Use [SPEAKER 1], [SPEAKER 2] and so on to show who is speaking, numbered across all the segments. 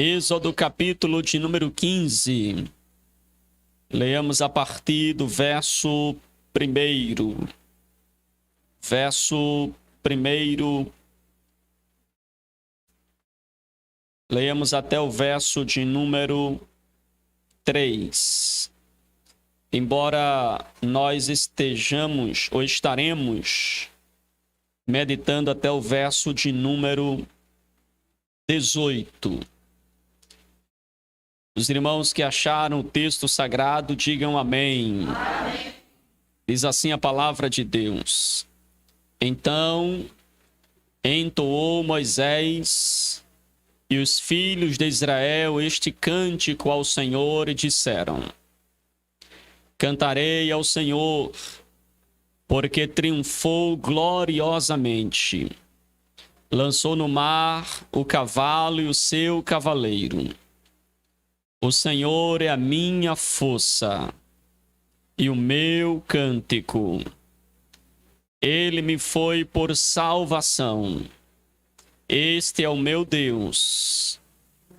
[SPEAKER 1] Êxodo capítulo de número 15. Leamos a partir do verso 1. Verso 1. Leamos até o verso de número 3. Embora nós estejamos ou estaremos meditando até o verso de número 18. Os irmãos que acharam o texto sagrado, digam amém. Amém. Diz assim a palavra de Deus. Então entoou Moisés e os filhos de Israel este cântico ao Senhor e disseram: Cantarei ao Senhor, porque triunfou gloriosamente. Lançou no mar o cavalo e o seu cavaleiro. O Senhor é a minha força e o meu cântico. Ele me foi por salvação. Este é o meu Deus,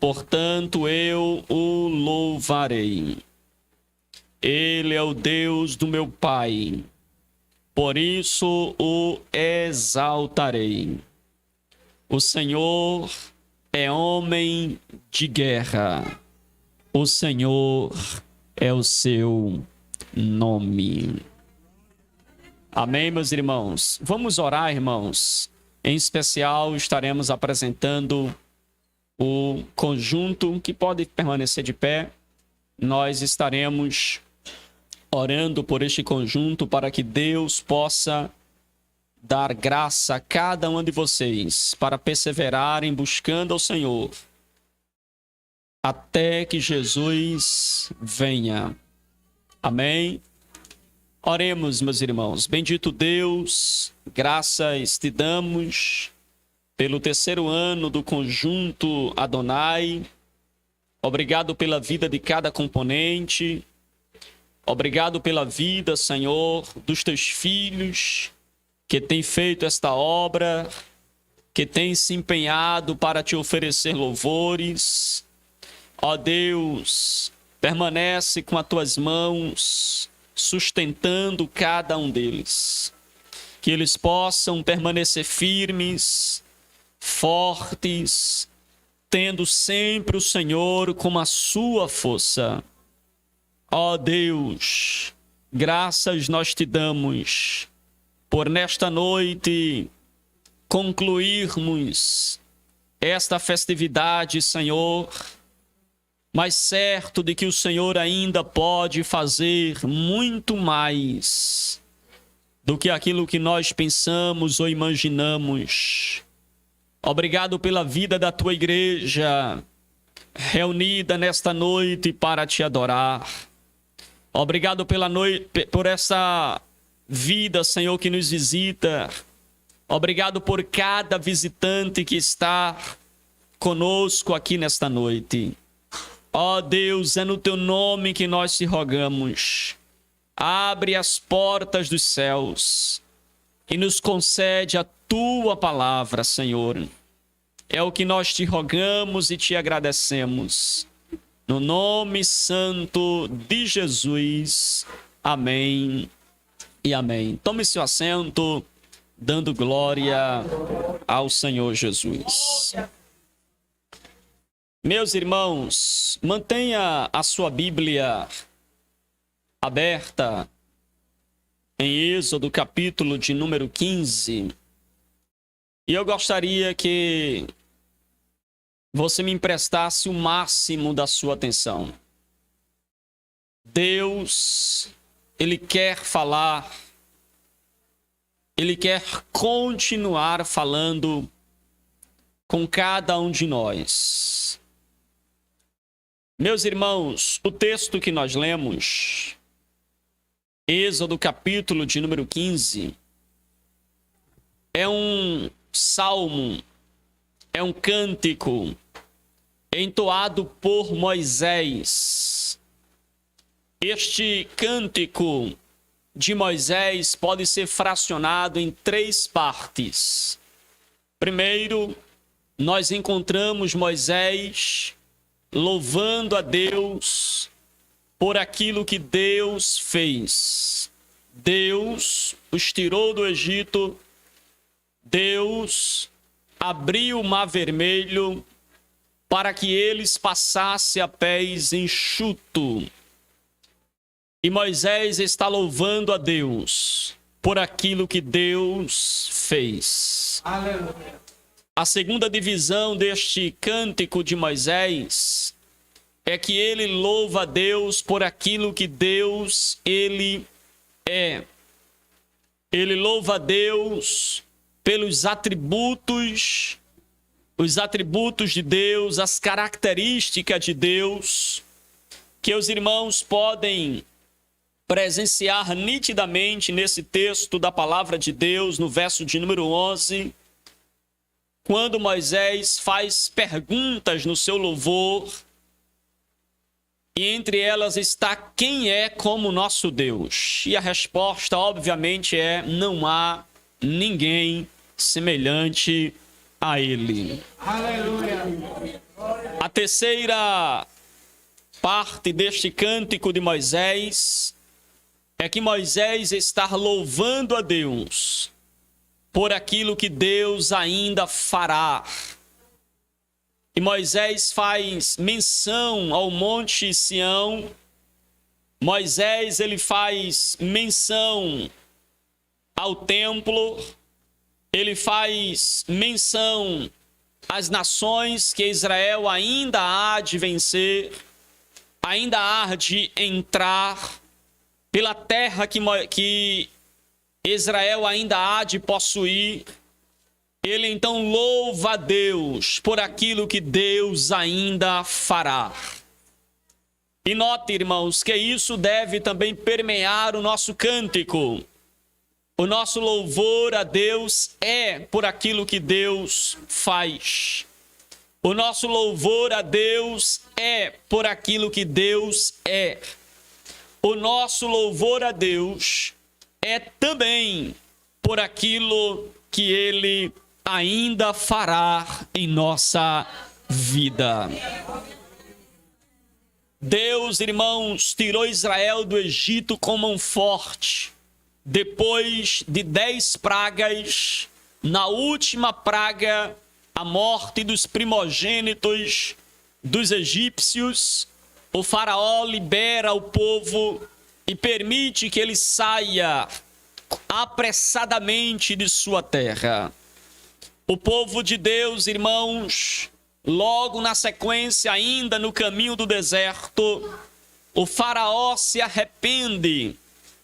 [SPEAKER 1] portanto eu o louvarei. Ele é o Deus do meu Pai, por isso o exaltarei. O Senhor é homem de guerra. O Senhor é o seu nome. Amém, meus irmãos? Vamos orar, irmãos. Em especial, estaremos apresentando o conjunto que pode permanecer de pé. Nós estaremos orando por este conjunto para que Deus possa dar graça a cada um de vocês para perseverarem buscando ao Senhor até que Jesus venha. Amém? Oremos, meus irmãos. Bendito Deus, graças te damos pelo 3º ano do conjunto Adonai. Obrigado pela vida de cada componente. Obrigado pela vida, Senhor, dos teus filhos que têm feito esta obra, que têm se empenhado para te oferecer louvores. Ó Deus, permanece com as tuas mãos, sustentando cada um deles. Que eles possam permanecer firmes, fortes, tendo sempre o Senhor como a sua força. Ó Deus, graças nós te damos por nesta noite concluirmos esta festividade, Senhor, mas certo de que o Senhor ainda pode fazer muito mais do que aquilo que nós pensamos ou imaginamos. Obrigado pela vida da tua igreja, reunida nesta noite para te adorar. Obrigado por essa vida, Senhor, que nos visita. Obrigado por cada visitante que está conosco aqui nesta noite. Ó Deus, é no teu nome que nós te rogamos. Abre as portas dos céus e nos concede a tua palavra, Senhor. É o que nós te rogamos e te agradecemos. No nome santo de Jesus. Amém e amém. Tome seu assento, dando glória ao Senhor Jesus. Meus irmãos, mantenha a sua Bíblia aberta em Êxodo capítulo de número 15. E eu gostaria que você me emprestasse o máximo da sua atenção. Deus, Ele quer falar, Ele quer continuar falando com cada um de nós. Meus irmãos, o texto que nós lemos, Êxodo capítulo de número 15, é um salmo, é um cântico entoado por Moisés. Este cântico de Moisés pode ser fracionado em 3 partes. Primeiro, nós encontramos Moisés louvando a Deus por aquilo que Deus fez. Deus os tirou do Egito, Deus abriu o Mar Vermelho para que eles passassem a pés enxuto. E Moisés está louvando a Deus por aquilo que Deus fez.
[SPEAKER 2] Aleluia.
[SPEAKER 1] A segunda divisão deste cântico de Moisés é que ele louva a Deus por aquilo que Deus, ele é. Ele louva a Deus pelos atributos, os atributos de Deus, as características de Deus, que os irmãos podem presenciar nitidamente nesse texto da palavra de Deus, no verso de número 11, quando Moisés faz perguntas no seu louvor, e entre elas está: quem é como nosso Deus? E a resposta, obviamente, é: não há ninguém semelhante a ele.
[SPEAKER 2] Aleluia.
[SPEAKER 1] A terceira parte deste cântico de Moisés é que Moisés está louvando a Deus por aquilo que Deus ainda fará. E Moisés faz menção ao Monte Sião. Moisés, ele faz menção ao templo. Ele faz menção às nações que Israel ainda há de vencer, ainda há de entrar, pela terra que Israel ainda há de possuir. Ele então louva a Deus por aquilo que Deus ainda fará. E note, irmãos, que isso deve também permear o nosso cântico. O nosso louvor a Deus é por aquilo que Deus faz. O nosso louvor a Deus é por aquilo que Deus é. O nosso louvor a Deus é também por aquilo que Ele ainda fará em nossa vida. Deus, irmãos, tirou Israel do Egito com mão forte. Depois de 10 pragas, na última praga, a morte dos primogênitos dos egípcios, o faraó libera o povo e permite que ele saia apressadamente de sua terra. O povo de Deus, irmãos, logo na sequência, ainda no caminho do deserto, o faraó se arrepende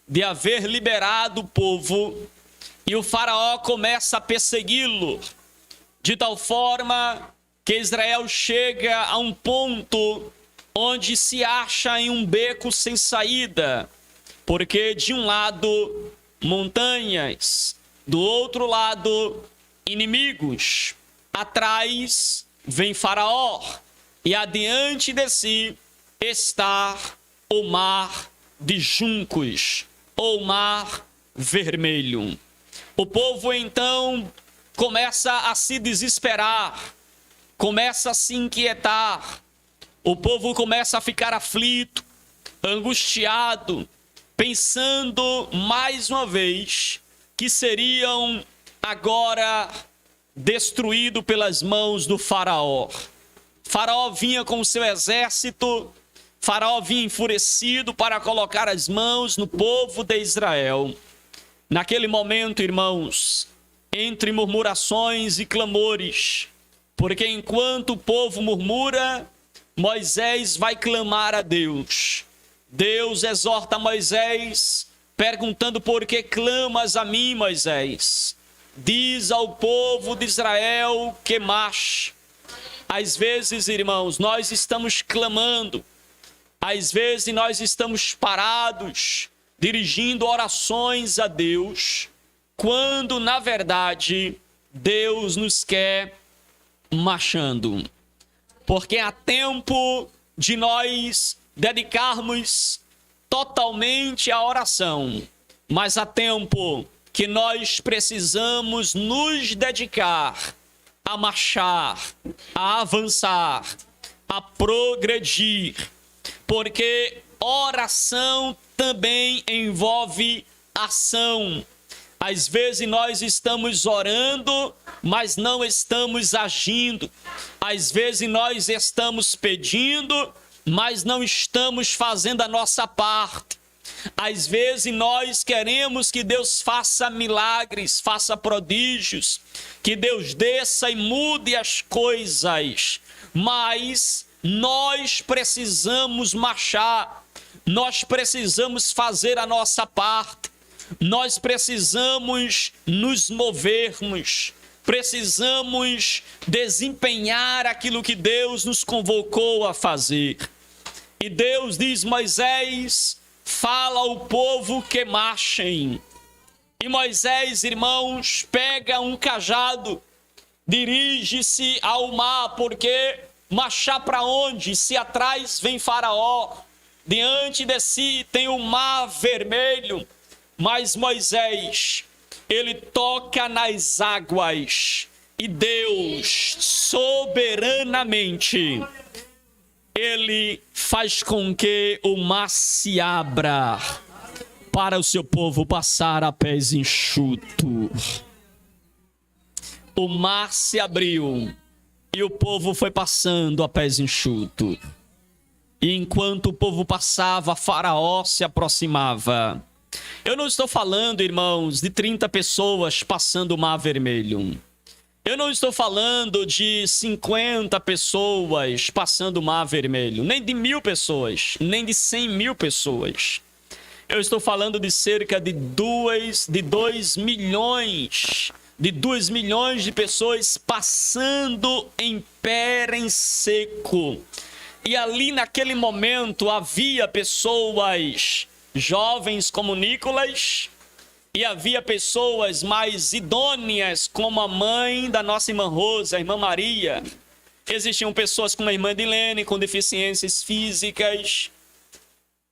[SPEAKER 1] de haver liberado o povo e o faraó começa a persegui-lo, de tal forma que Israel chega a um ponto onde se acha em um beco sem saída, porque de um lado montanhas, do outro lado inimigos, atrás vem Faraó e adiante de si está o mar de juncos, ou mar vermelho. O povo então começa a se desesperar, começa a se inquietar, o povo começa a ficar aflito, angustiado, pensando mais uma vez que seriam agora destruídos pelas mãos do faraó. Faraó vinha com o seu exército, Faraó vinha enfurecido para colocar as mãos no povo de Israel. Naquele momento, irmãos, entre murmurações e clamores, porque enquanto o povo murmura, Moisés vai clamar a Deus. Deus exorta Moisés, perguntando: por que clamas a mim, Moisés? Diz ao povo de Israel que marche. Às vezes, irmãos, nós estamos clamando, às vezes nós estamos parados, dirigindo orações a Deus, quando na verdade Deus nos quer marchando. Porque há tempo de nós dedicarmos totalmente à oração, mas há tempo que nós precisamos nos dedicar a marchar, a avançar, a progredir, porque oração também envolve ação. Às vezes nós estamos orando, mas não estamos agindo. Às vezes nós estamos pedindo, mas não estamos fazendo a nossa parte. Às vezes nós queremos que Deus faça milagres, faça prodígios, que Deus desça e mude as coisas, mas nós precisamos marchar, nós precisamos fazer a nossa parte, nós precisamos nos movermos, precisamos desempenhar aquilo que Deus nos convocou a fazer. E Deus diz: Moisés, fala ao povo que marchem. E Moisés, irmãos, pega um cajado, dirige-se ao mar, porque marchar para onde? Se atrás vem Faraó, diante de si tem o mar vermelho. Mas Moisés, ele toca nas águas e Deus, soberanamente, ele faz com que o mar se abra para o seu povo passar a pés enxutos. O mar se abriu e o povo foi passando a pés enxutos. E enquanto o povo passava, Faraó se aproximava. Eu não estou falando, irmãos, de 30 pessoas passando o mar vermelho. Eu não estou falando de 50 pessoas passando o mar vermelho, nem de 1.000 pessoas, nem de 100.000 pessoas. Eu estou falando de cerca de 2 milhões de pessoas passando em pé em seco. E ali naquele momento havia pessoas jovens como Nicolas, e havia pessoas mais idôneas, como a mãe da nossa irmã Rosa, a irmã Maria. Existiam pessoas como a irmã Dilene, com deficiências físicas.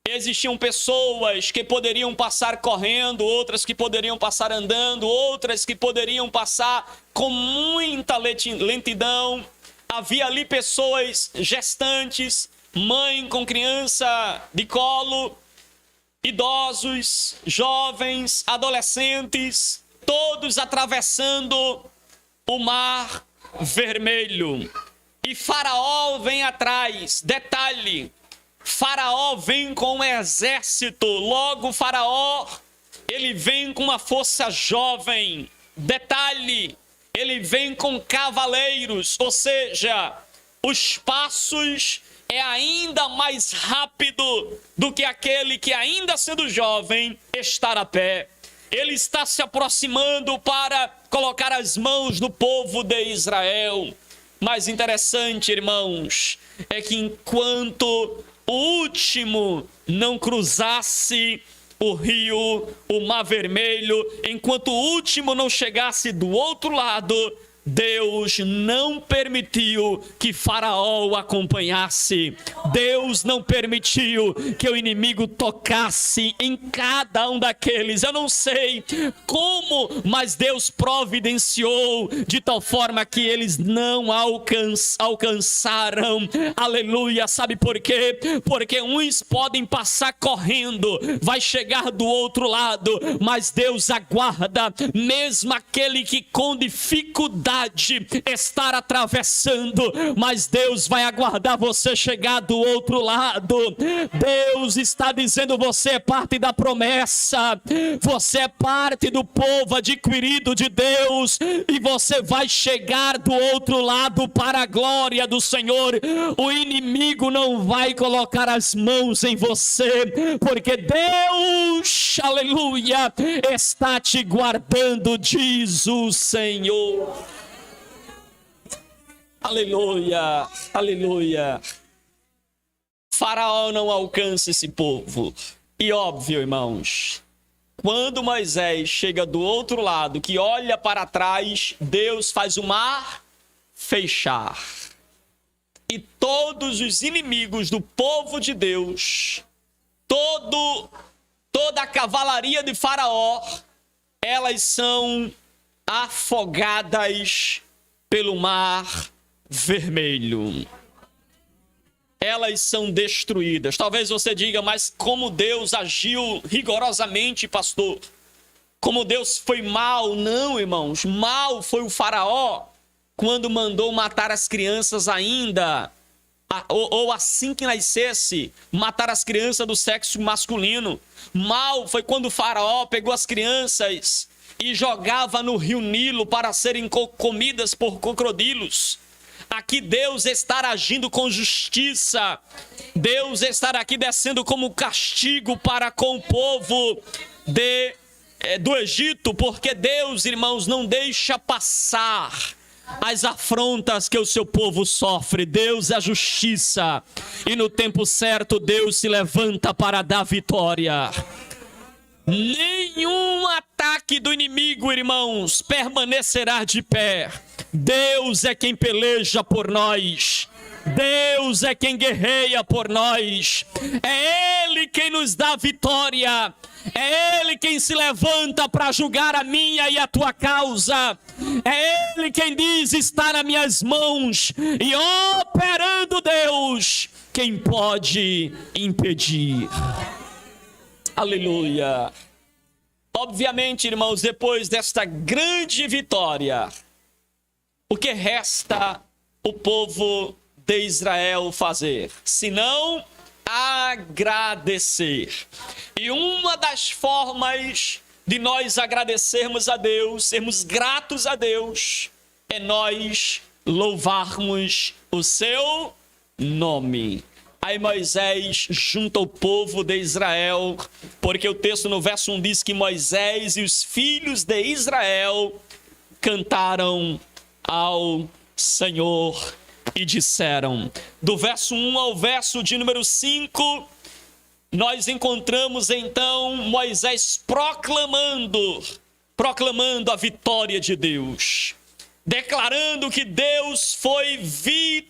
[SPEAKER 1] Existiam pessoas que poderiam passar correndo, outras que poderiam passar andando, outras que poderiam passar com muita lentidão. Havia ali pessoas gestantes, mãe com criança de colo, idosos, jovens, adolescentes, todos atravessando o mar vermelho. E Faraó vem atrás. Detalhe, Faraó vem com um exército. Logo, Faraó, ele vem com uma força jovem. Detalhe, ele vem com cavaleiros, ou seja, os passos é ainda mais rápido do que aquele que, ainda sendo jovem, está a pé. Ele está se aproximando para colocar as mãos no povo de Israel. Mas interessante, irmãos, é que enquanto o último não cruzasse o rio, o mar vermelho, enquanto o último não chegasse do outro lado, Deus não permitiu que Faraó o acompanhasse. Deus não permitiu que o inimigo tocasse em cada um daqueles. Eu não sei como, mas Deus providenciou de tal forma que eles não alcançaram. Aleluia. Sabe por quê? Porque uns podem passar correndo, vai chegar do outro lado, mas Deus aguarda mesmo aquele que com dificuldade estar atravessando, mas Deus vai aguardar você chegar do outro lado. Deus está dizendo: você é parte da promessa, você é parte do povo adquirido de Deus, e você vai chegar do outro lado para a glória do Senhor. O inimigo não vai colocar as mãos em você, porque Deus, aleluia, está te guardando, diz o Senhor. Aleluia, aleluia. Faraó não alcança esse povo. E óbvio, irmãos, quando Moisés chega do outro lado, que olha para trás, Deus faz o mar fechar. E todos os inimigos do povo de Deus, toda a cavalaria de Faraó, elas são afogadas pelo mar vermelho. elas são destruídas. Talvez você diga, mas como Deus agiu rigorosamente, pastor? Como Deus foi mal? Não, irmãos, mal foi o faraó quando mandou matar as crianças ainda, ou assim que nascesse, matar as crianças do sexo masculino. Mal foi quando o faraó pegou as crianças e jogava no rio Nilo para serem comidas por crocodilos. Aqui Deus está agindo com justiça. Deus está aqui descendo como castigo para com o povo do Egito, porque Deus, irmãos, não deixa passar as afrontas que o seu povo sofre. Deus é a justiça, e no tempo certo Deus se levanta para dar vitória. Nenhum ataque do inimigo, irmãos, permanecerá de pé. Deus é quem peleja por nós. Deus é quem guerreia por nós. É Ele quem nos dá vitória. É Ele quem se levanta para julgar a minha e a tua causa. É Ele quem diz: está nas minhas mãos. E operando Deus, quem pode impedir? Aleluia. Obviamente, irmãos, depois desta grande vitória, o que resta o povo de Israel fazer? Senão agradecer. E uma das formas de nós agradecermos a Deus, sermos gratos a Deus, é nós louvarmos o seu nome. Aí Moisés junta o povo de Israel, porque o texto no verso 1 diz que Moisés e os filhos de Israel cantaram ao Senhor e disseram. Do verso 1 ao verso de número 5, nós encontramos então Moisés proclamando a vitória de Deus, declarando que Deus foi vitorioso,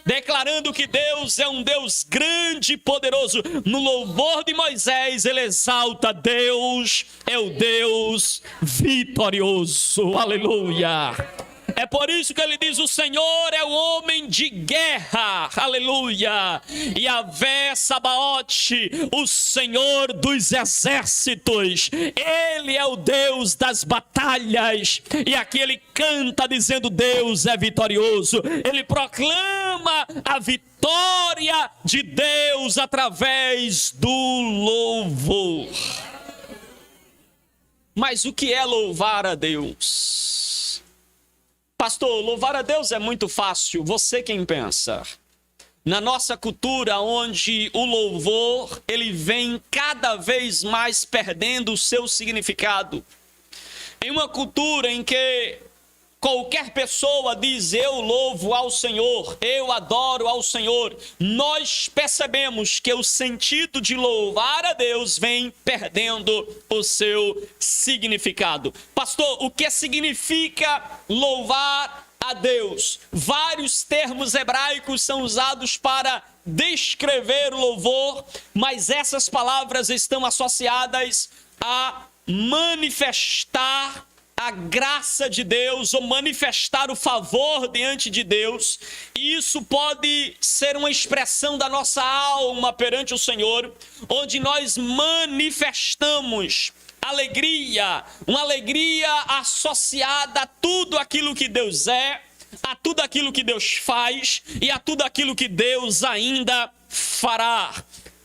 [SPEAKER 1] declarando que Deus é um Deus grande e poderoso. No louvor de Moisés, ele exalta: Deus é o Deus vitorioso. Aleluia. É por isso que ele diz: o Senhor é o homem de guerra, aleluia. Yahvé Sabaote, o Senhor dos exércitos, Ele é o Deus das batalhas. E aqui ele canta dizendo: Deus é vitorioso. Ele proclama a vitória de Deus através do louvor. Mas o que é louvar a Deus? Pastor, louvar a Deus é muito fácil. Você quem pensa? Na nossa cultura, onde o louvor, ele vem cada vez mais perdendo o seu significado. Em uma cultura em que qualquer pessoa diz: eu louvo ao Senhor, eu adoro ao Senhor, nós percebemos que o sentido de louvar a Deus vem perdendo o seu significado. Pastor, o que significa louvar a Deus? Vários termos hebraicos são usados para descrever o louvor, mas essas palavras estão associadas a manifestar a graça de Deus, ou manifestar o favor diante de Deus. E isso pode ser uma expressão da nossa alma perante o Senhor, onde nós manifestamos alegria, uma alegria associada a tudo aquilo que Deus é, a tudo aquilo que Deus faz e a tudo aquilo que Deus ainda fará.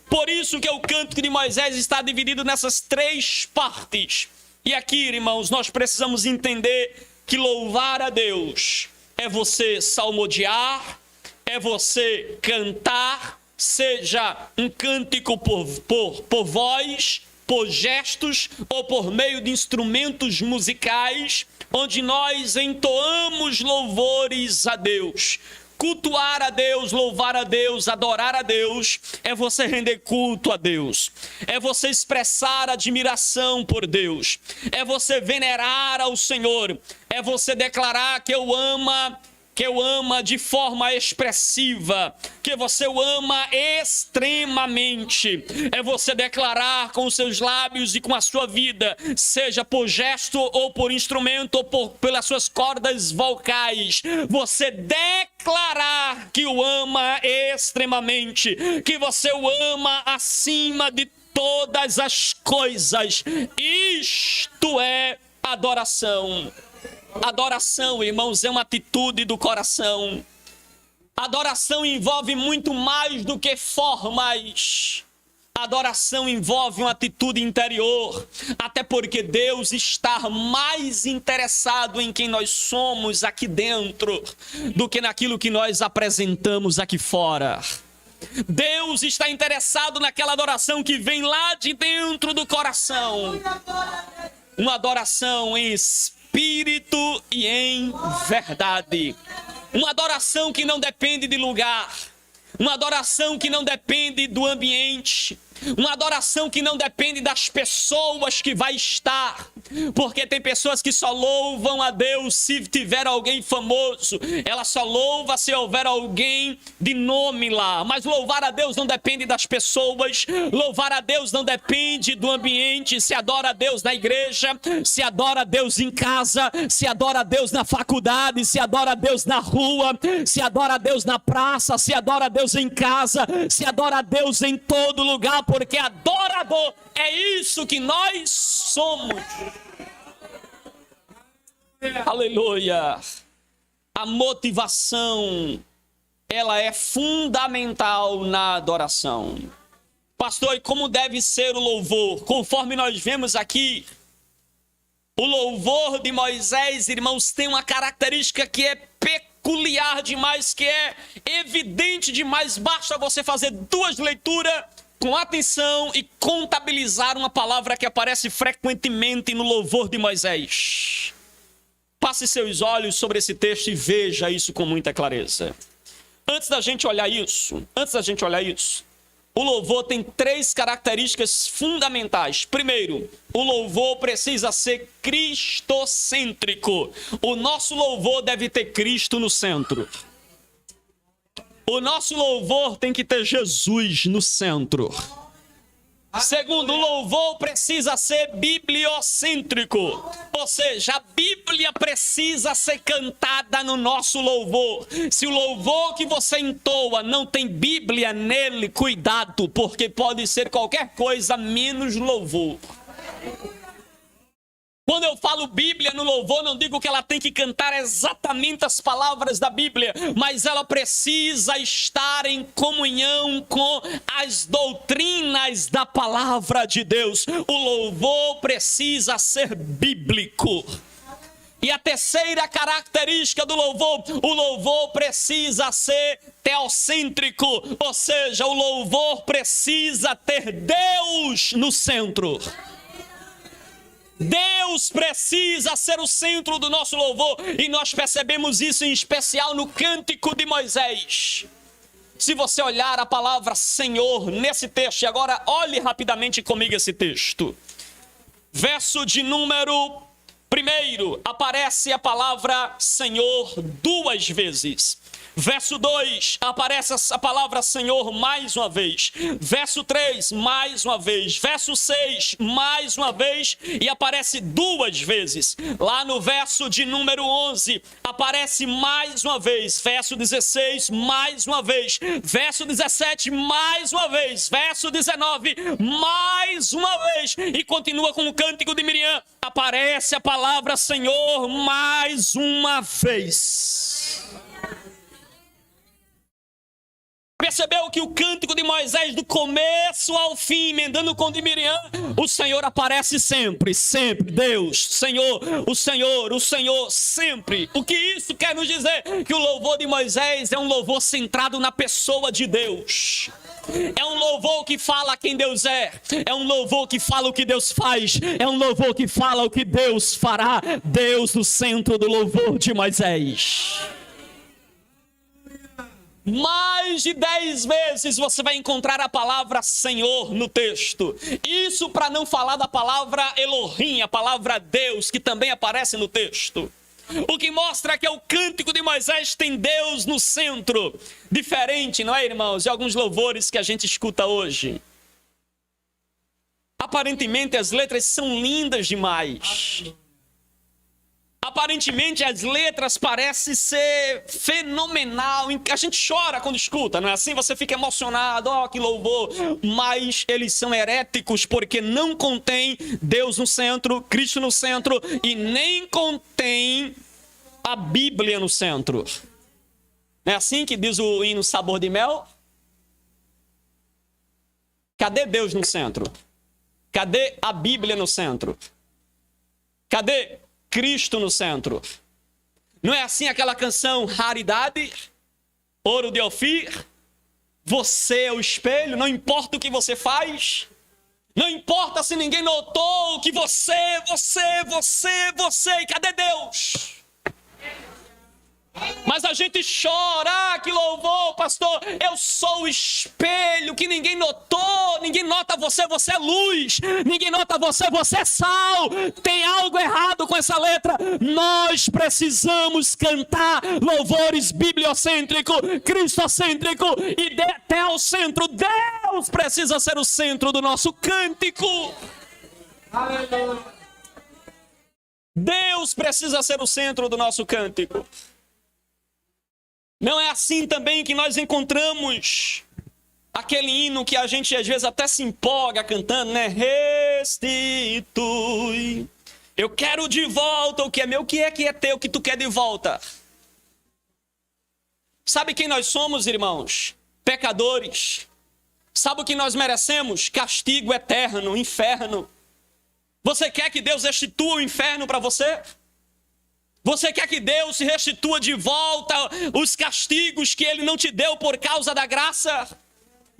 [SPEAKER 1] Por isso que o cântico de Moisés está dividido nessas três partes. E aqui, irmãos, nós precisamos entender que louvar a Deus é você salmodiar, é você cantar, seja um cântico por voz, por gestos ou por meio de instrumentos musicais, onde nós entoamos louvores a Deus. Cultuar a Deus, louvar a Deus, adorar a Deus, é você render culto a Deus, é você expressar admiração por Deus, é você venerar ao Senhor, é você declarar que o ama de forma expressiva, que você o ama extremamente. É você declarar com os seus lábios e com a sua vida, seja por gesto ou por instrumento ou pelas suas cordas vocais, você declarar declarar que o ama extremamente, que você o ama acima de todas as coisas. Isto é adoração. Adoração, irmãos, é uma atitude do coração. Adoração envolve muito mais do que formas. Adoração envolve uma atitude interior, até porque Deus está mais interessado em quem nós somos aqui dentro do que naquilo que nós apresentamos aqui fora. Deus está interessado naquela adoração que vem lá de dentro do coração. Uma adoração em espírito e em verdade. Uma adoração que não depende de lugar. Uma adoração que não depende do ambiente. Uma adoração que não depende das pessoas que vai estar. Porque tem pessoas que só louvam a Deus se tiver alguém famoso. Ela só louva se houver alguém de nome lá. Mas louvar a Deus não depende das pessoas. Louvar a Deus não depende do ambiente. Se adora a Deus na igreja, se adora a Deus em casa, se adora a Deus na faculdade, se adora a Deus na rua, se adora a Deus na praça, se adora a Deus em casa, se adora a Deus em todo lugar, porque adorador é isso que nós somos. Aleluia. A motivação, ela é fundamental na adoração. Pastor, e como deve ser o louvor? Conforme nós vemos aqui, o louvor de Moisés, irmãos, tem uma característica que é peculiar demais, que é evidente demais. Basta você fazer duas leituras com atenção e contabilizar uma palavra que aparece frequentemente no louvor de Moisés. Passe seus olhos sobre esse texto e veja isso com muita clareza. Antes da gente olhar isso, o louvor tem três características fundamentais. Primeiro, o louvor precisa ser cristocêntrico. O nosso louvor deve ter Cristo no centro. O nosso louvor tem que ter Jesus no centro. Segundo, o louvor precisa ser bibliocêntrico. Ou seja, a Bíblia precisa ser cantada no nosso louvor. Se o louvor que você entoa não tem Bíblia nele, cuidado, porque pode ser qualquer coisa menos louvor. Quando eu falo Bíblia no louvor, não digo que ela tem que cantar exatamente as palavras da Bíblia, mas ela precisa estar em comunhão com as doutrinas da palavra de Deus. O louvor precisa ser bíblico. E a terceira característica do louvor, o louvor precisa ser teocêntrico, ou seja, o louvor precisa ter Deus no centro. Deus precisa ser o centro do nosso louvor, e nós percebemos isso em especial no Cântico de Moisés. Se você olhar a palavra Senhor nesse texto, e agora olhe rapidamente comigo esse texto. Verso de número 1, aparece a palavra Senhor duas vezes. Verso 2, aparece a palavra Senhor mais uma vez. Verso 3, mais uma vez. Verso 6, mais uma vez. E aparece duas vezes. Lá no verso de número 11, aparece mais uma vez. Verso 16, mais uma vez. Verso 17, mais uma vez. Verso 19, mais uma vez. E continua com o Cântico de Miriam. Aparece a palavra Senhor mais uma vez. Percebeu que o Cântico de Moisés, do começo ao fim, emendando com o de Miriam, o Senhor aparece sempre, sempre. Deus, Senhor, o Senhor, sempre. O que isso quer nos dizer? Que o louvor de Moisés é um louvor centrado na pessoa de Deus. É um louvor que fala quem Deus é. É um louvor que fala o que Deus faz. É um louvor que fala o que Deus fará. Deus no centro do louvor de Moisés. Mais de 10 vezes você vai encontrar a palavra Senhor no texto. Isso para não falar da palavra Elohim, a palavra Deus, que também aparece no texto. O que mostra que o Cântico de Moisés tem Deus no centro. Diferente, não é, irmãos, de alguns louvores que a gente escuta hoje. Aparentemente as letras são lindas demais. Aparentemente as letras parecem ser fenomenal, a gente chora quando escuta, não é assim? Você fica emocionado, que louvor, mas eles são heréticos porque não contém Deus no centro, Cristo no centro e nem contém a Bíblia no centro. Não é assim que diz o hino Sabor de Mel? Cadê Deus no centro? Cadê a Bíblia no centro? Cadê Cristo no centro? Não é assim aquela canção Raridade, Ouro de Ofir? Você é o espelho, não importa o que você faz, não importa se ninguém notou que você, e cadê Deus? Mas a gente chora, que louvor, pastor, eu sou o espelho que ninguém notou, ninguém nota você, você é luz, ninguém nota você, você é sal. Tem algo errado com essa letra. Nós precisamos cantar louvores bibliocêntricos, cristocêntricos e até ao centro. Deus precisa ser o centro do nosso cântico. Deus precisa ser o centro do nosso cântico. Não é assim também que nós encontramos aquele hino que a gente às vezes até se empolga cantando, né? Restitui. Eu quero de volta o que é meu, o que é teu, que tu quer de volta. Sabe quem nós somos, irmãos? Pecadores. Sabe o que nós merecemos? Castigo eterno, inferno. Você quer que Deus restitua o inferno para você? Você quer que Deus se restitua de volta os castigos que Ele não te deu por causa da graça?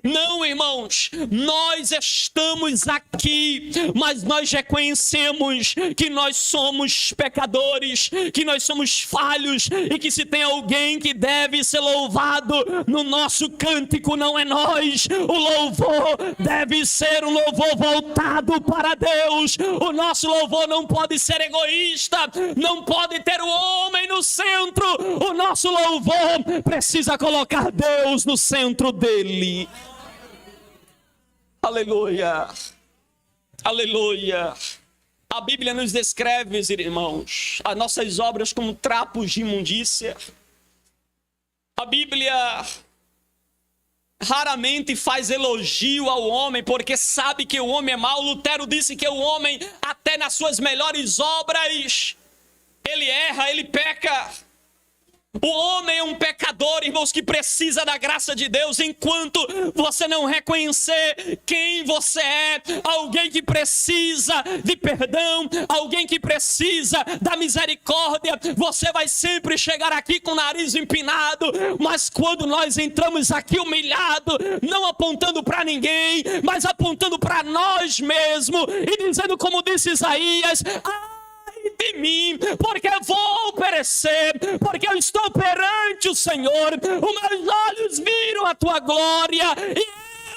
[SPEAKER 1] Não, irmãos, nós estamos aqui, mas nós reconhecemos que nós somos pecadores, que nós somos falhos e que se tem alguém que deve ser louvado no nosso cântico, não é nós. O louvor deve ser um louvor voltado para Deus. O nosso louvor não pode ser egoísta, não pode ter o homem no centro. O nosso louvor precisa colocar Deus no centro dele. Aleluia, aleluia. A Bíblia nos descreve, irmãos, as nossas obras como trapos de imundícia. A Bíblia raramente faz elogio ao homem, porque sabe que o homem é mau. Lutero disse que o homem, até nas suas melhores obras, ele erra, ele peca. O homem é um pecador, irmãos, que precisa da graça de Deus. Enquanto você não reconhecer quem você é, alguém que precisa de perdão, alguém que precisa da misericórdia, você vai sempre chegar aqui com o nariz empinado. Mas quando nós entramos aqui humilhado, não apontando para ninguém, mas apontando para nós mesmos e dizendo como disse Isaías: de mim, porque vou perecer, porque eu estou perante o Senhor, os meus olhos viram a tua glória, e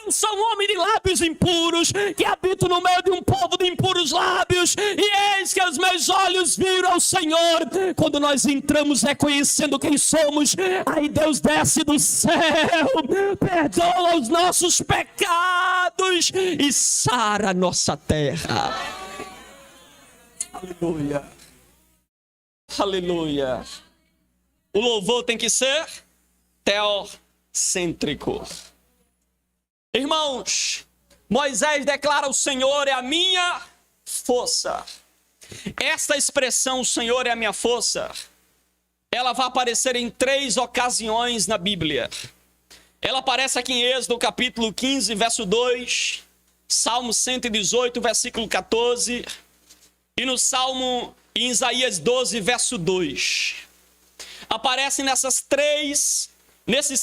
[SPEAKER 1] eu sou um homem de lábios impuros, que habito no meio de um povo de impuros lábios, e eis que os meus olhos viram ao Senhor. Quando nós entramos reconhecendo quem somos, aí Deus desce do céu, perdoa os nossos pecados e sara a nossa terra. Aleluia, aleluia. O louvor tem que ser teocêntrico. Irmãos, Moisés declara: o Senhor é a minha força. Esta expressão, o Senhor é a minha força, ela vai aparecer em 3 ocasiões na Bíblia. Ela aparece aqui em Êxodo capítulo 15, verso 2, Salmo 118, versículo 14... e no Salmo, em Isaías 12, verso 2. Aparece nesses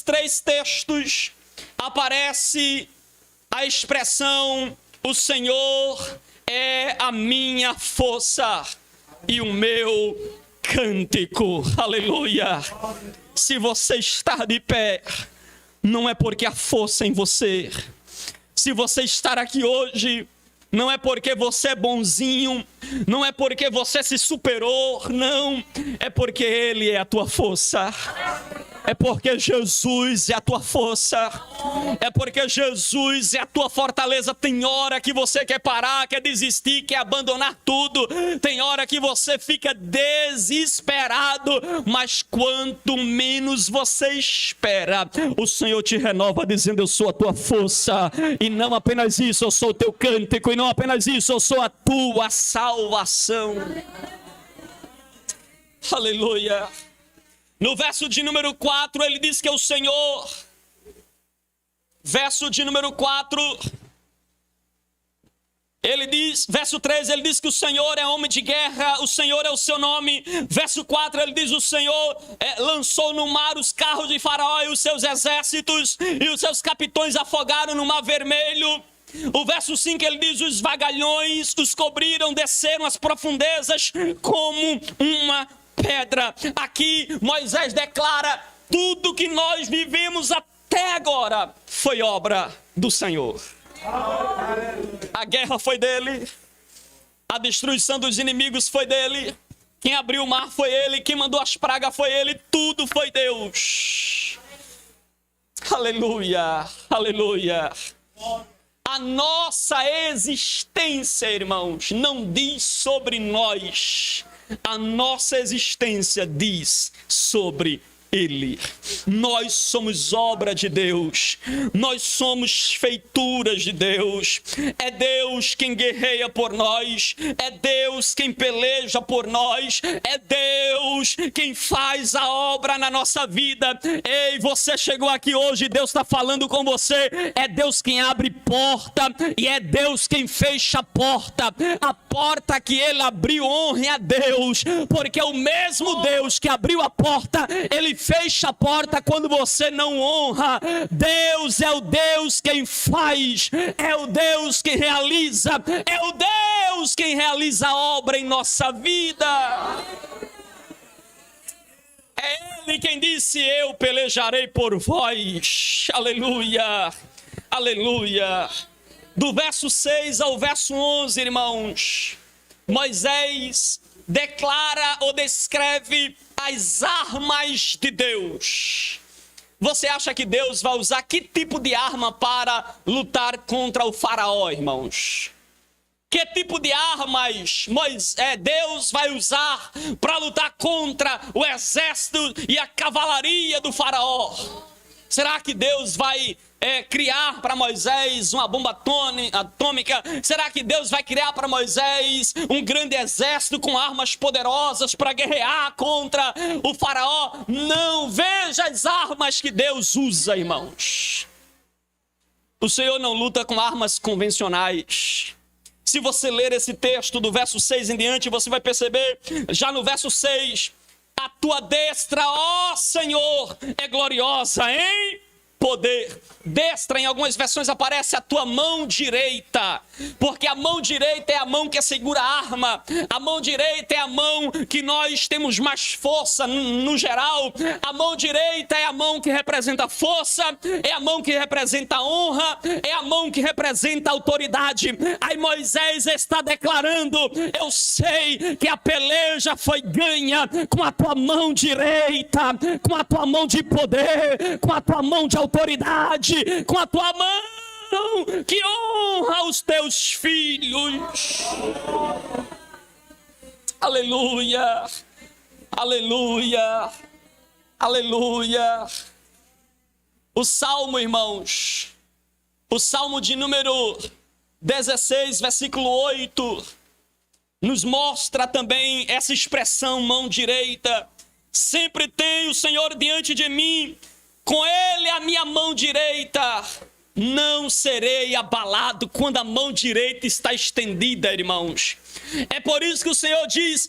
[SPEAKER 1] três textos, aparece a expressão: o Senhor é a minha força e o meu cântico. Aleluia. Se você está de pé, não é porque há força em você. Se você estar aqui hoje, não é porque você é bonzinho, não é porque você se superou, não, é porque Ele é a tua força. É porque Jesus é a tua força. É porque Jesus é a tua fortaleza. Tem hora que você quer parar, quer desistir, quer abandonar tudo. Tem hora que você fica desesperado. Mas quanto menos você espera, o Senhor te renova dizendo: eu sou a tua força. E não apenas isso, eu sou o teu cântico. E não apenas isso, eu sou a tua salvação. Aleluia. No verso de número 4, ele diz que é o Senhor. Verso de número 4, ele diz, verso 3, ele diz que o Senhor é homem de guerra, o Senhor é o seu nome. Verso 4, ele diz: o Senhor lançou no mar os carros de Faraó e os seus exércitos, e os seus capitões afogaram no mar vermelho. O verso 5, ele diz: os vagalhões os cobriram, desceram as profundezas como uma pedra. Aqui Moisés declara: tudo que nós vivemos até agora foi obra do Senhor. A guerra foi dele, a destruição dos inimigos foi dele, quem abriu o mar foi ele, quem mandou as pragas foi ele, tudo foi Deus. Aleluia, aleluia. A nossa existência, irmãos, não diz sobre nós. A nossa existência diz sobre Ele. Nós somos obra de Deus. Nós somos feituras de Deus. É Deus quem guerreia por nós. É Deus quem peleja por nós. É Deus quem faz a obra na nossa vida. Ei, você chegou aqui hoje, Deus está falando com você. É Deus quem abre porta e é Deus quem fecha a porta. A porta que Ele abriu, honre a Deus, porque o mesmo Deus que abriu a porta, Ele fecha a porta quando você não honra. Deus é o Deus quem faz, é o Deus que realiza, é o Deus quem realiza a obra em nossa vida. É Ele quem disse: eu pelejarei por vós. Aleluia, aleluia. Do verso 6 ao verso 11, irmãos, Moisés declara ou descreve as armas de Deus. Você acha que Deus vai usar que tipo de arma para lutar contra o faraó, irmãos? Que tipo de armas Deus vai usar para lutar contra o exército e a cavalaria do faraó? Será que Deus vai criar para Moisés uma bomba atômica? Será que Deus vai criar para Moisés um grande exército com armas poderosas para guerrear contra o faraó? Não, veja as armas que Deus usa, irmãos. O Senhor não luta com armas convencionais. Se você ler esse texto do verso 6 em diante, você vai perceber, já no verso 6, a tua destra, ó Senhor, é gloriosa em poder. Destra, em algumas versões, aparece a tua mão direita, porque a mão direita é a mão que segura a arma. A mão direita é a mão que nós temos mais força no geral. A mão direita é a mão que representa força, é a mão que representa honra, é a mão que representa autoridade. Aí Moisés está declarando: eu sei que a peleja foi ganha com a tua mão direita, com a tua mão de poder, com a tua mão de autoridade, com a tua mão que honra os teus filhos. Aleluia, aleluia, aleluia. O salmo, irmãos, o salmo de número 16, versículo 8, nos mostra também essa expressão mão direita. Sempre tem o Senhor diante de mim, com Ele a minha mão direita. Não serei abalado quando a mão direita está estendida, irmãos. É por isso que o Senhor diz: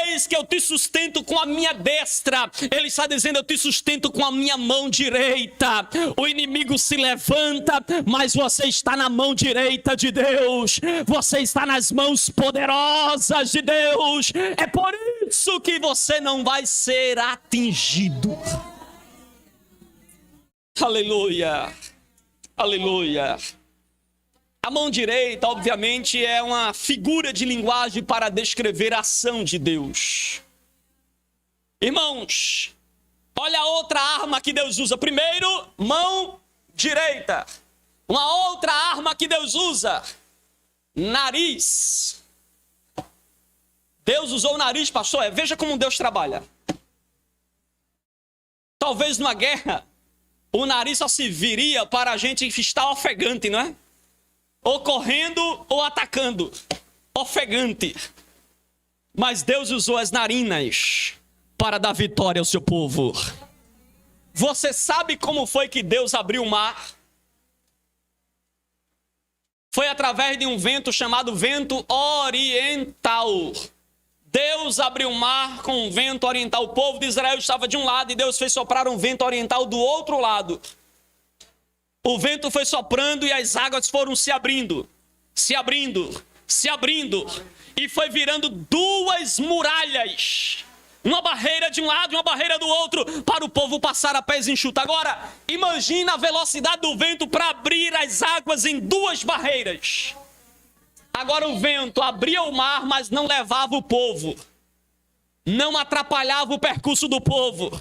[SPEAKER 1] eis que eu te sustento com a minha destra. Ele está dizendo: eu te sustento com a minha mão direita. O inimigo se levanta, mas você está na mão direita de Deus. Você está nas mãos poderosas de Deus. É por isso que você não vai ser atingido. Aleluia, aleluia. A mão direita, obviamente, é uma figura de linguagem para descrever a ação de Deus. Irmãos, Olha a outra arma que Deus usa. Primeiro, mão direita. Uma outra arma que Deus usa, nariz. Deus usou o nariz, pastor. Veja como Deus trabalha. Talvez numa guerra, o nariz só se viria para a gente estar ofegante, não é? Ou correndo ou atacando. Ofegante. Mas Deus usou as narinas para dar vitória ao seu povo. Você sabe como foi que Deus abriu o mar? Foi através de um vento chamado vento oriental. Deus abriu o mar com um vento oriental. O povo de Israel estava de um lado e Deus fez soprar um vento oriental do outro lado. O vento foi soprando e as águas foram se abrindo, se abrindo, se abrindo. E foi virando duas muralhas. Uma barreira de um lado e uma barreira do outro, para o povo passar a pés enxutos. Agora, imagina a velocidade do vento para abrir as águas em duas barreiras. Agora o vento abria o mar, mas não levava o povo. Não atrapalhava o percurso do povo.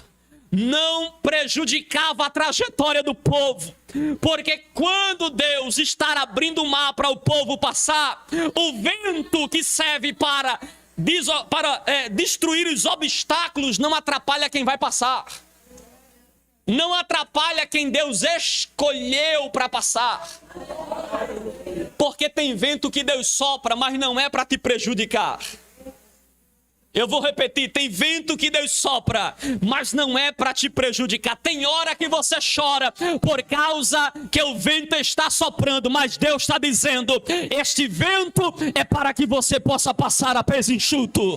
[SPEAKER 1] Não prejudicava a trajetória do povo. Porque quando Deus está abrindo o mar para o povo passar, o vento que serve para destruir os obstáculos não atrapalha quem vai passar. Não atrapalha quem Deus escolheu para passar. Porque tem vento que Deus sopra, mas não é para te prejudicar. Eu vou repetir, tem vento que Deus sopra, mas não é para te prejudicar. Tem hora que você chora por causa que o vento está soprando, mas Deus está dizendo, este vento é para que você possa passar a pés enxuto.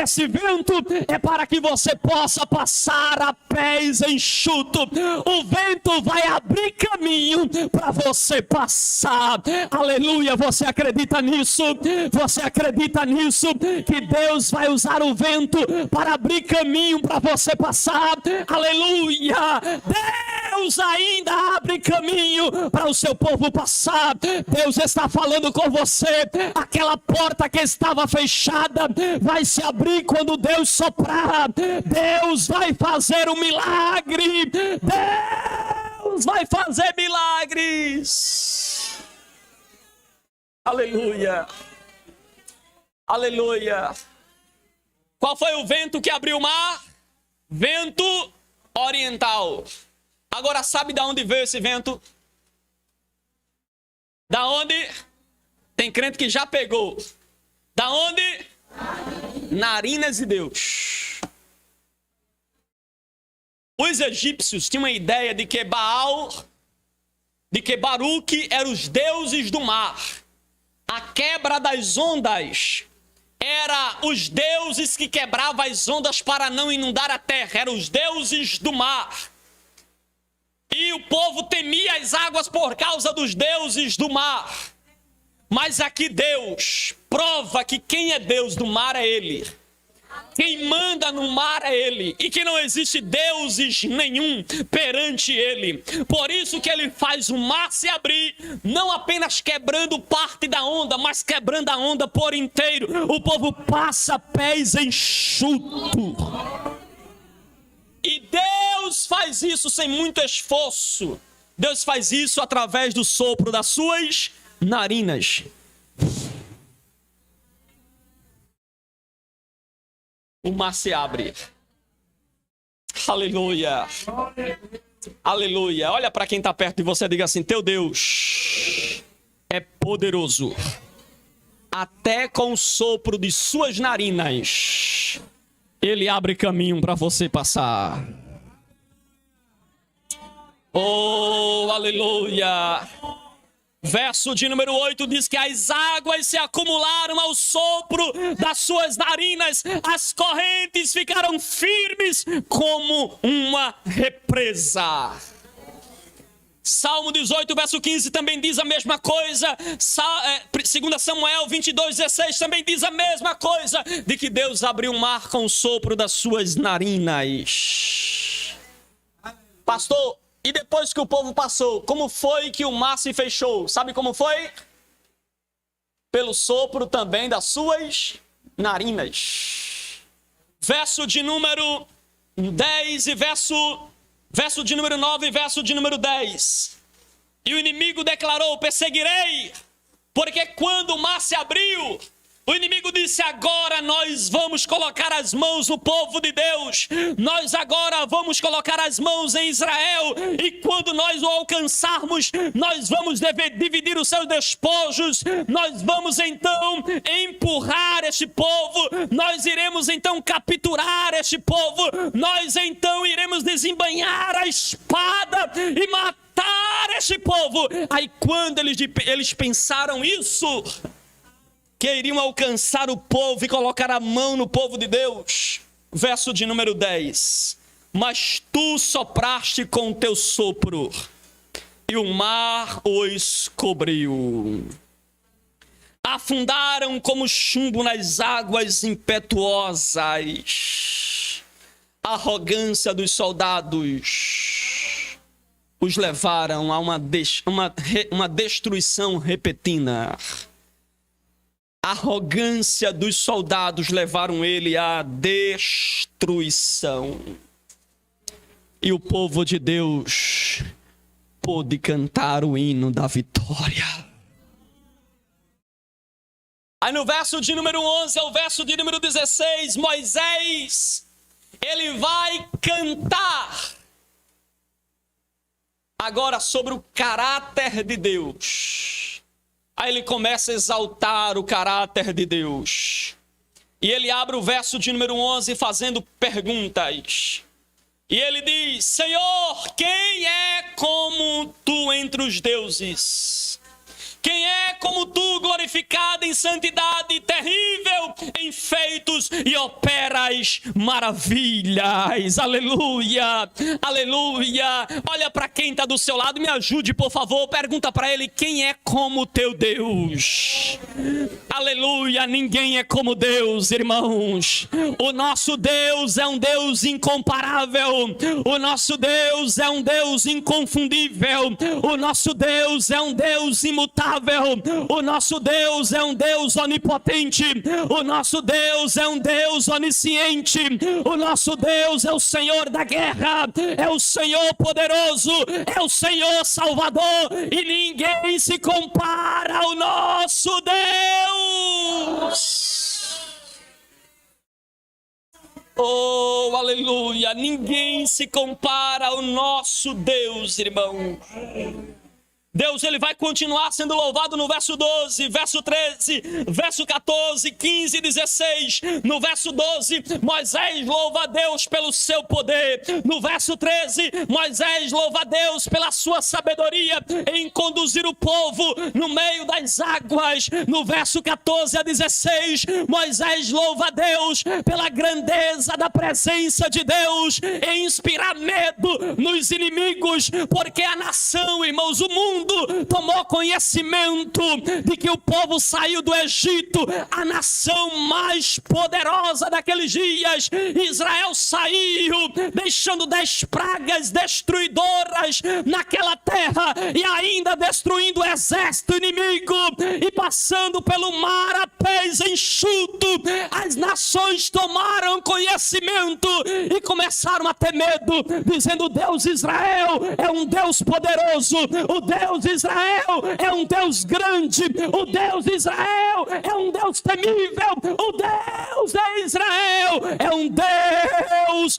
[SPEAKER 1] Esse vento é para que você possa passar a pés enxuto. O vento vai abrir caminho para você passar. Aleluia, você acredita nisso? Você acredita nisso? Que Deus vai usar o vento para abrir caminho para você passar. Aleluia! Deus ainda abre caminho para o seu povo passar. Deus está falando com você. Aquela porta que estava fechada vai se abrir quando Deus soprar. Deus vai fazer um milagre. Deus vai fazer milagres. Aleluia! Aleluia! Qual foi o vento que abriu o mar? Vento oriental. Agora sabe de onde veio esse vento? Da onde? Tem crente que já pegou. Da onde? Narinas de Deus. Os egípcios tinham uma ideia de que Baruque eram os deuses do mar. A quebra das ondas era os deuses que quebravam as ondas para não inundar a terra. Eram os deuses do mar. E o povo temia as águas por causa dos deuses do mar. Mas aqui Deus prova que quem é Deus do mar é Ele. Quem manda no mar é Ele. E que não existe deuses nenhum perante Ele. Por isso que Ele faz o mar se abrir, não apenas quebrando parte da onda, mas quebrando a onda por inteiro. O povo passa pés enxuto. E Deus faz isso sem muito esforço. Deus faz isso através do sopro das suas narinas. O mar se abre. Aleluia. Aleluia. Olha para quem está perto de você e diga assim: teu Deus é poderoso. Até com o sopro de suas narinas, Ele abre caminho para você passar. Oh, aleluia. Verso de número 8 diz que as águas se acumularam ao sopro das suas narinas, as correntes ficaram firmes como uma represa. Salmo 18, verso 15 também diz a mesma coisa. 2 Samuel 22, 16 também diz a mesma coisa, de que Deus abriu o mar com o sopro das suas narinas. Pastor, e depois que o povo passou, como foi que o mar se fechou? Sabe como foi? Pelo sopro também das suas narinas. Verso de número 10 e verso de número 9 e verso de número 10. E o inimigo declarou: perseguirei, porque quando o mar se abriu, o inimigo disse: agora nós vamos colocar as mãos no povo de Deus, nós agora vamos colocar as mãos em Israel, e quando nós o alcançarmos, nós vamos dividir os seus despojos, nós vamos então empurrar este povo, nós iremos então capturar este povo, nós então iremos desembainhar a espada e matar este povo. Aí quando eles pensaram isso, que iriam alcançar o povo e colocar a mão no povo de Deus, verso de número 10, mas tu sopraste com o teu sopro, e o mar os cobriu. Afundaram como chumbo nas águas impetuosas. A arrogância dos soldados os levaram a uma destruição repentina. A arrogância dos soldados levaram ele à destruição. E o povo de Deus pôde cantar o hino da vitória. Aí no verso de número 11 ao verso de número 16, Moisés, ele vai cantar agora sobre o caráter de Deus. Aí ele começa a exaltar o caráter de Deus. E ele abre o verso de número 11 fazendo perguntas. E ele diz: Senhor, quem é como tu entre os deuses? Quem é como tu, glorificado em santidade, terrível em feitos e operas maravilhas? Aleluia, aleluia. Olha para quem está do seu lado, me ajude por favor, pergunta para ele: quem é como teu Deus? Aleluia, ninguém é como Deus, irmãos. O nosso Deus é um Deus incomparável, o nosso Deus é um Deus inconfundível, o nosso Deus é um Deus imutável. O nosso Deus é um Deus onipotente, o nosso Deus é um Deus onisciente, o nosso Deus é o Senhor da guerra, é o Senhor poderoso, é o Senhor salvador, e ninguém se compara ao nosso Deus. Oh, aleluia, ninguém se compara ao nosso Deus, irmão. Deus, ele vai continuar sendo louvado no verso 12, verso 13, verso 14, 15 e 16. No verso 12, Moisés louva a Deus pelo seu poder. No verso 13, Moisés louva a Deus pela sua sabedoria em conduzir o povo no meio das águas. No verso 14 a 16, Moisés louva a Deus pela grandeza da presença de Deus em inspirar medo nos inimigos, porque a nação, irmãos, o mundo tomou conhecimento de que o povo saiu do Egito, a nação mais poderosa daqueles dias. Israel saiu deixando 10 pragas destruidoras naquela terra e ainda destruindo o exército inimigo e passando pelo mar a pés enxuto. As nações tomaram conhecimento e começaram a ter medo, dizendo: o Deus de Israel é um Deus poderoso, o Deus de Israel é um Deus grande, o Deus de Israel é um Deus temível, o Deus de Israel é um Deus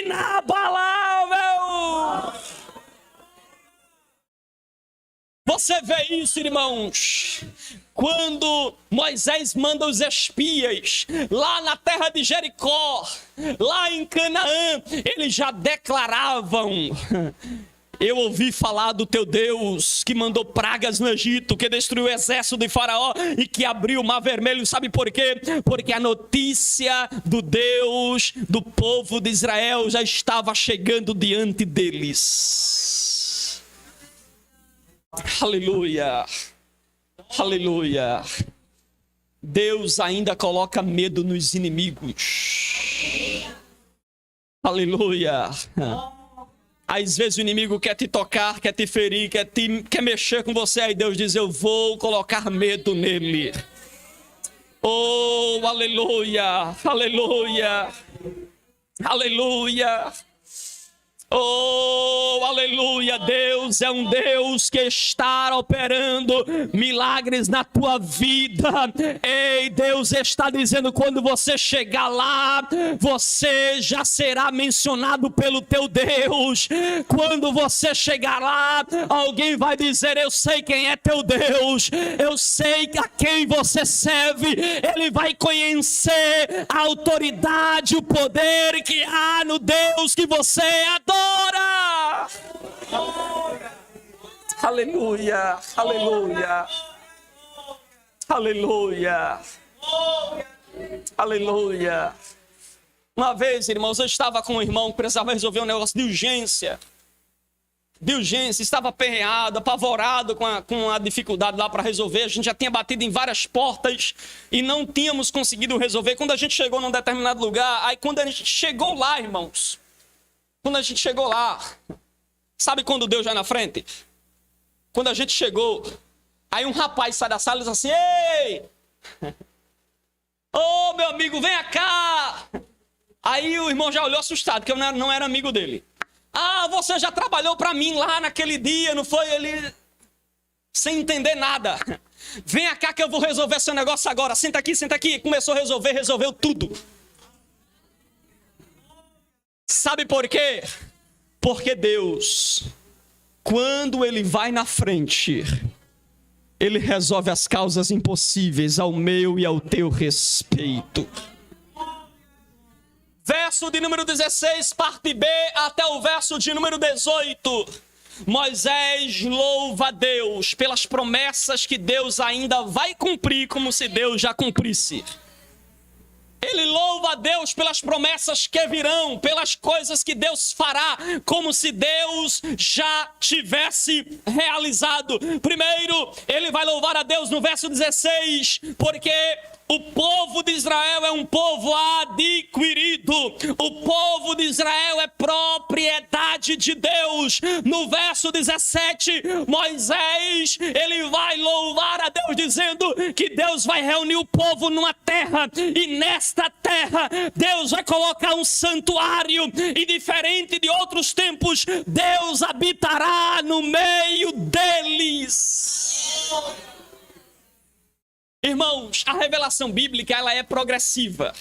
[SPEAKER 1] inabalável. Você vê isso, irmãos, quando Moisés manda os espias lá na terra de Jericó, lá em Canaã, eles já declaravam: eu ouvi falar do teu Deus que mandou pragas no Egito, que destruiu o exército de Faraó e que abriu o mar vermelho. Sabe por quê? Porque a notícia do Deus do povo de Israel já estava chegando diante deles. Aleluia, aleluia. Deus ainda coloca medo nos inimigos. Aleluia. Às vezes o inimigo quer te tocar, quer te ferir, quer mexer com você. Aí Deus diz: eu vou colocar medo nele. Oh, aleluia, aleluia. Aleluia. Oh, aleluia, Deus é um Deus que está operando milagres na tua vida. Ei, Deus está dizendo, quando você chegar lá, você já será mencionado pelo teu Deus. Quando você chegar lá, alguém vai dizer, eu sei quem é teu Deus, eu sei a quem você serve. Ele vai conhecer a autoridade, o poder que há no Deus que você adora. Aleluia, aleluia, aleluia, aleluia. Uma vez, irmãos, eu estava com um irmão que precisava resolver um negócio de urgência, estava aperreado, apavorado com a dificuldade lá para resolver. A gente já tinha batido em várias portas e não tínhamos conseguido resolver. Quando a gente chegou num determinado lugar, aí quando a gente chegou lá, irmãos, sabe quando Deus vai na frente? Quando a gente chegou, aí um rapaz sai da sala e diz assim, ei, ô meu amigo, venha cá. Aí o irmão já olhou assustado, porque eu não era amigo dele. Ah, você já trabalhou para mim lá naquele dia, não foi? Ele, sem entender nada. Venha cá que eu vou resolver seu negócio agora. Senta aqui. Começou a resolveu tudo. Sabe por quê? Porque Deus, quando Ele vai na frente, Ele resolve as causas impossíveis ao meu e ao teu respeito. Verso de número 16, parte B, até o verso de número 18. Moisés louva a Deus pelas promessas que Deus ainda vai cumprir, como se Deus já cumprisse. Ele louva a Deus pelas promessas que virão, pelas coisas que Deus fará, como se Deus já tivesse realizado. Primeiro, ele vai louvar a Deus no verso 16, porque o povo de Israel é um povo adquirido. O povo de Israel é propriedade de Deus. No verso 17, Moisés, ele vai louvar a Deus dizendo que Deus vai reunir o povo numa terra, e nesta terra Deus vai colocar um santuário, e diferente de outros tempos, Deus habitará no meio deles. Irmãos, a revelação bíblica, ela é progressiva.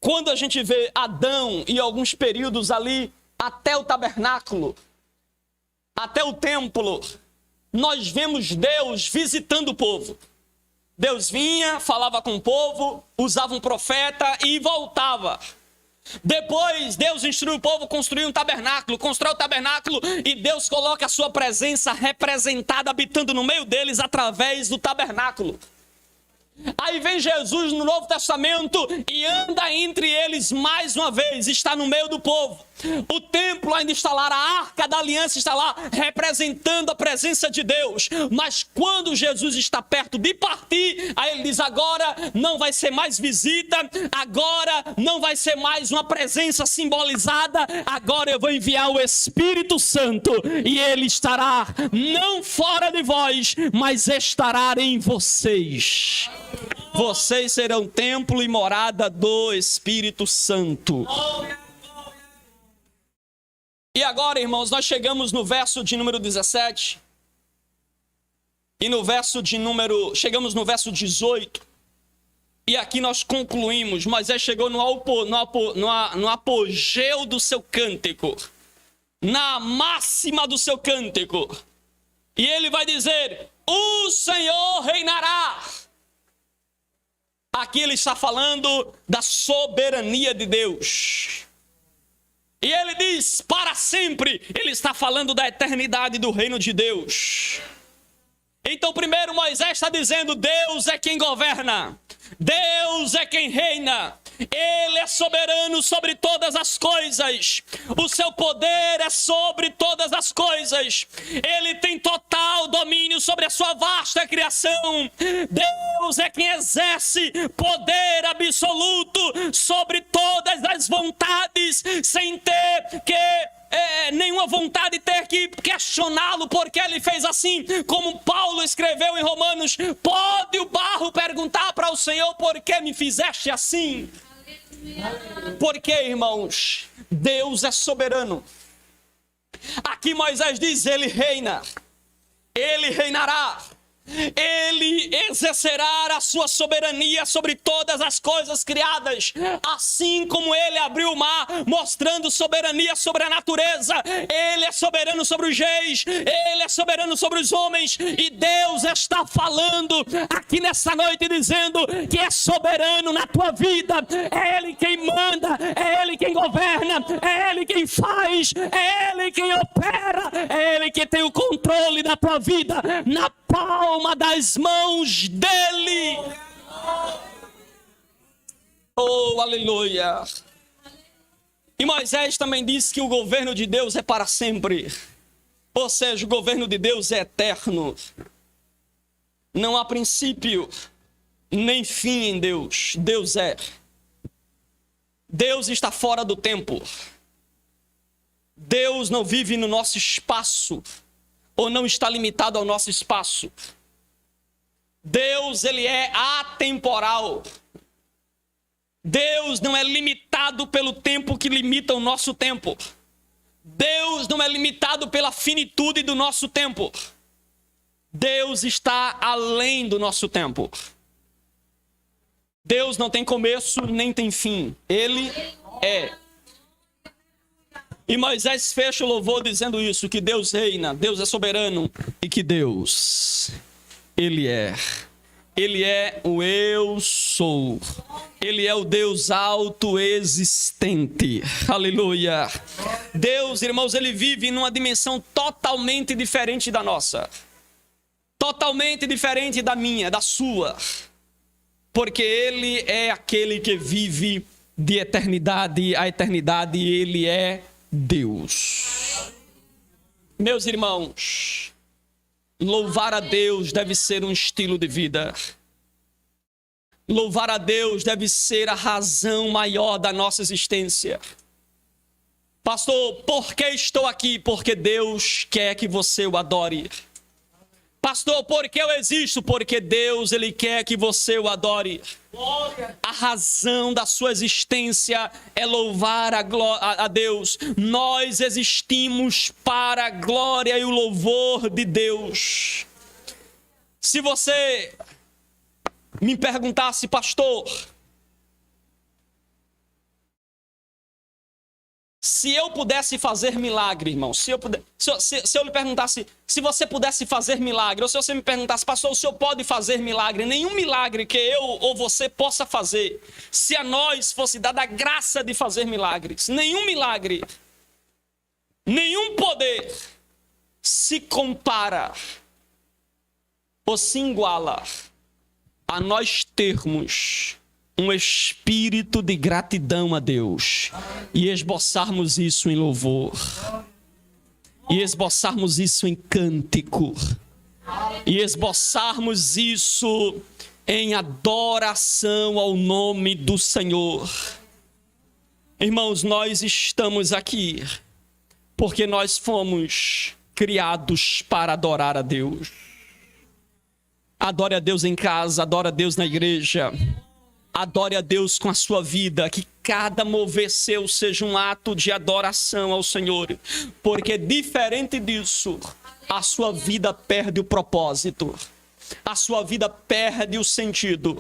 [SPEAKER 1] Quando a gente vê Adão e alguns períodos ali, até o tabernáculo, até o templo, nós vemos Deus visitando o povo. Deus vinha, falava com o povo, usava um profeta e voltava. Depois Deus instrui o povo a construir um tabernáculo, constrói o tabernáculo e Deus coloca a sua presença representada, habitando no meio deles através do tabernáculo. Aí vem Jesus no Novo Testamento e anda entre eles mais uma vez, está no meio do povo. O templo ainda está lá, a Arca da Aliança está lá, representando a presença de Deus. Mas quando Jesus está perto de partir, aí ele diz, agora não vai ser mais visita, agora não vai ser mais uma presença simbolizada, agora eu vou enviar o Espírito Santo e ele estará não fora de vós, mas estará em vocês. Vocês serão templo e morada do Espírito Santo. E agora, irmãos, nós chegamos no verso de número 17. E chegamos no verso 18. E aqui nós concluímos. Moisés chegou no apogeu do seu cântico. Na máxima do seu cântico. E ele vai dizer, o Senhor reinará. Aqui ele está falando da soberania de Deus. E ele diz, para sempre, ele está falando da eternidade do reino de Deus. Então, primeiro Moisés está dizendo, Deus é quem governa, Deus é quem reina, Ele é soberano sobre todas as coisas, o seu poder é sobre todas as coisas, Ele tem total domínio sobre a sua vasta criação. Deus é quem exerce poder absoluto sobre todas as vontades, sem ter que nenhuma vontade de ter que questioná-lo porque ele fez assim, como Paulo escreveu em Romanos, pode o barro perguntar para o Senhor por que me fizeste assim? Porque, irmãos, Deus é soberano. Aqui Moisés diz, ele reina, ele reinará. Ele exercerá a sua soberania sobre todas as coisas criadas, assim como ele abriu o mar, mostrando soberania sobre a natureza. Ele é soberano sobre os reis, ele é soberano sobre os homens, e Deus está falando aqui nessa noite, dizendo que é soberano na tua vida. É ele quem manda, é ele quem governa, é ele quem faz, é ele quem opera, é ele que tem o controle da tua vida na palma das mãos dele. Oh, aleluia. E Moisés também disse que o governo de Deus é para sempre. Ou seja, o governo de Deus é eterno. Não há princípio nem fim em Deus. Deus é. Deus está fora do tempo. Deus não vive no nosso espaço, ou não está limitado ao nosso espaço. Deus, ele é atemporal. Deus não é limitado pelo tempo que limita o nosso tempo. Deus não é limitado pela finitude do nosso tempo. Deus está além do nosso tempo. Deus não tem começo nem tem fim. Ele é. E Moisés fecha o louvor dizendo isso, que Deus reina, Deus é soberano, e que Deus, ele é o eu sou, ele é o Deus autoexistente, aleluia. Deus, irmãos, ele vive numa dimensão totalmente diferente da nossa, totalmente diferente da minha, da sua, porque ele é aquele que vive de eternidade a eternidade, e ele é Deus. Meus irmãos, louvar a Deus deve ser um estilo de vida. Louvar a Deus deve ser a razão maior da nossa existência. Pastor, por que estou aqui? Porque Deus quer que você o adore. Pastor, por que eu existo? Porque Deus, ele quer que você o adore. A razão da sua existência é louvar a Deus. Nós existimos para a glória e o louvor de Deus. Se você me perguntasse, pastor, se eu pudesse fazer milagre, irmão, se eu lhe perguntasse, se você pudesse fazer milagre, ou se você me perguntasse, pastor, o senhor pode fazer milagre? Nenhum milagre que eu ou você possa fazer, se a nós fosse dada a graça de fazer milagres, nenhum milagre, nenhum poder se compara ou se iguala a nós termos um espírito de gratidão a Deus e esboçarmos isso em louvor, e esboçarmos isso em cântico, e esboçarmos isso em adoração ao nome do Senhor. Irmãos, nós estamos aqui porque nós fomos criados para adorar a Deus. Adore a Deus em casa, adore a Deus na igreja. Adore a Deus com a sua vida, que cada mover seu seja um ato de adoração ao Senhor, porque diferente disso, a sua vida perde o propósito, a sua vida perde o sentido.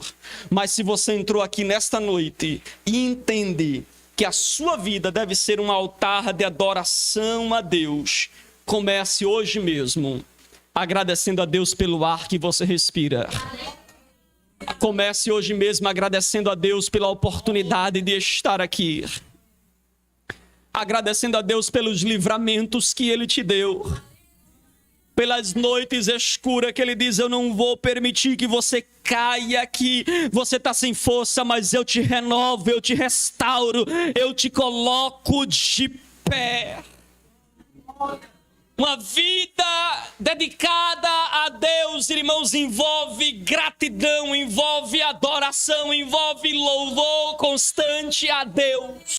[SPEAKER 1] Mas se você entrou aqui nesta noite e entende que a sua vida deve ser um altar de adoração a Deus, comece hoje mesmo agradecendo a Deus pelo ar que você respira. Comece hoje mesmo agradecendo a Deus pela oportunidade de estar aqui. Agradecendo a Deus pelos livramentos que Ele te deu. Pelas noites escuras que Ele diz, eu não vou permitir que você caia aqui. Você está sem força, mas eu te renovo, eu te restauro, eu te coloco de pé. Uma vida dedicada a Deus, irmãos, envolve gratidão, envolve adoração, envolve louvor constante a Deus.